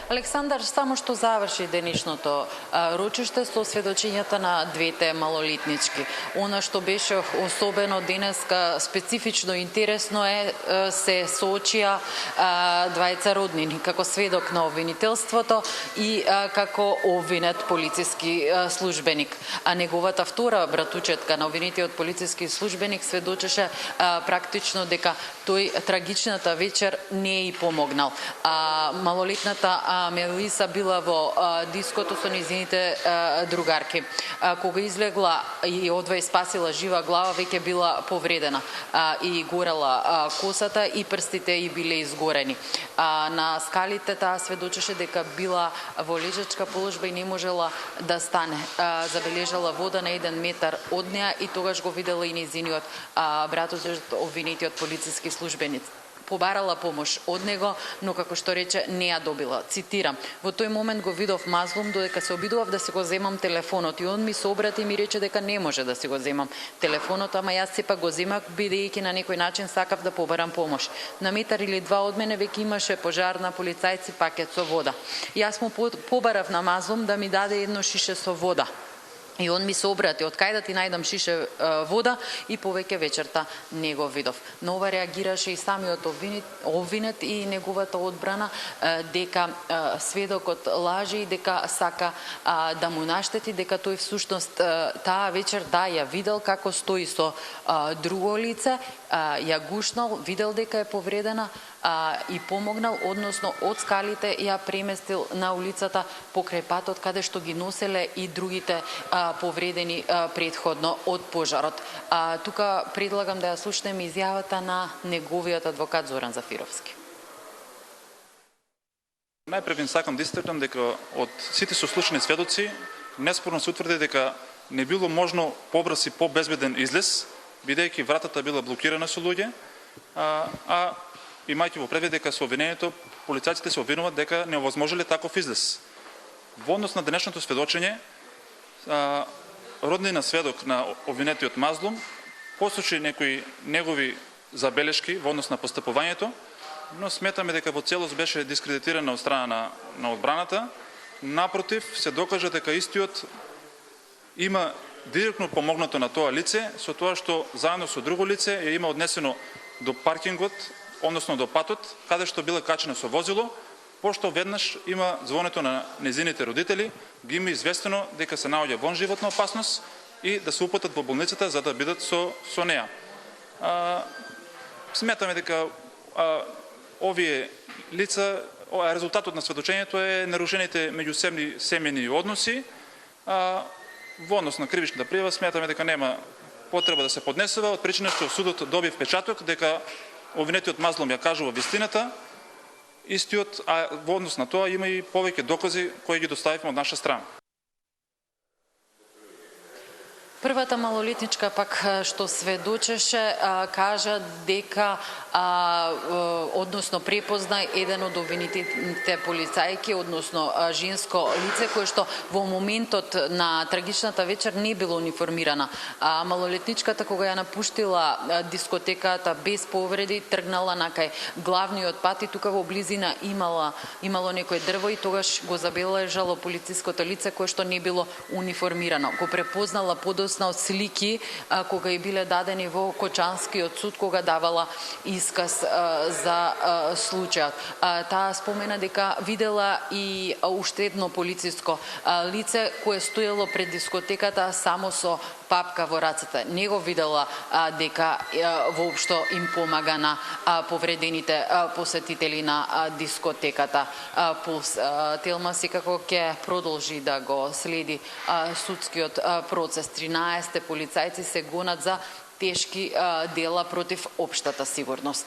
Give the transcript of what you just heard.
Александар само што заврши денешното рочиште со сведочењата на двете малолетнички. Она што беше особено денеска специфично интересно се соочија двајца роднини како сведок на обвинителството и како обвинет полициски службеник. А неговата втора братучетка на обвинетиот полициски службеник сведочеше практично дека тој трагичната вечер не и помогнал. Малолетната Мелиса била во диското со нејзините другарки. Кога излегла и одвај спасила жива глава, веќе била повредена и горела косата и прстите и биле изгорени. На скалите таа сведочеше дека била во лежачка положба и не можела да стане. Забележала вода на 1 метар од неа и тогаш го видела и нејзиниот братовчет, обвинетиот полициски службеник. Побарала помош од него, но како што рече, не ја добила. Цитирам: "Во тој момент го видов Мазлум додека се обидував да си го земам телефонот и он ми се обрати и ми рече дека не може да си го земам телефонот, ама јас сепак го земав бидејќи на некој начин сакав да побарам помош. На метар или два од мене веќе имаше пожар на полицајци пакет со вода. Јас му побарав на Мазлум да ми даде едно шише со вода. И он ми се обрати, од кај да ти најдам шише вода, и повеќе вечерта не го видов." Но ова реагираше и самиот обвинет и неговата одбрана дека сведокот лаже и дека сака да му наштети, дека тој всушност таа вечер ја видел како стои со друго лице, ја гушнал, видел дека е повредена и помогнал, односно од скалите ја преместил на улицата покрај патот каде што ги носеле и другите повредени претходно од пожарот. Тука предлагам да ја слушнеме изјавата на неговиот адвокат Зоран Зафировски. Најпред сакам да истакнам дека од сите сослушани сведоци неспорно се утврди дека не било можно побрз и побезбеден излез, бидејќи вратата била блокирана со луѓе, имајќи во предвид дека со обвинението полицајците се обвинуваат дека не овозможеле таков излез. Во однос на денешното сведочење, роднина сведок на обвинетиот Мазлум посочи некои негови забелешки во однос на постапувањето, но сметаме дека во целост беше дискредитирана од страна на одбраната. Напротив, се докажа дека истиот има директно помогнато на тоа лице, со тоа што заедно со друго лице ја има однесено до паркингот, односно до патот, каде што била качена со возило, пошто веднаш има звонето на незините родители, ги има известено дека се наоѓа вон животна опасност и да се упатат во болницата за да бидат со неа. Сметаме дека овие лица, резултатот на сведочењето е нарушените меѓусебни семејни односи. Во однос на кривичната пријава сметаме дека нема потреба да се поднесува од причина што судот доби впечаток дека обвинетиот Мазлум ја кажува вистината, истиот, а во однос на тоа има и повеќе докази кои ги доставивме од наша страна. Првата малолетничка пак што сведочеше кажа дека односно препозна еден од обвинетите полицајки, односно женско лице кое што во моментот на трагичната вечер не било униформирана. Малолетничката кога ја напуштила дискотеката без повреди, тргнала накај главниот пат и тука во близина имало некој дрво и тогаш го забележало полициското лице кое што не било униформирано. Го препознала подосна од слики кога и биле дадени во Кочанскиот суд кога давала исказ за случајот. Таа спомена дека видела и уште едно полициско лице кое стоело пред дискотеката само со папка во рацете. Не го видела дека воопшто им помага на повредените посетители на дискотеката. Телма секако ќе продолжи да го следи судскиот процес. 13 полицајци се гонат за тешки дела против општата сигурност.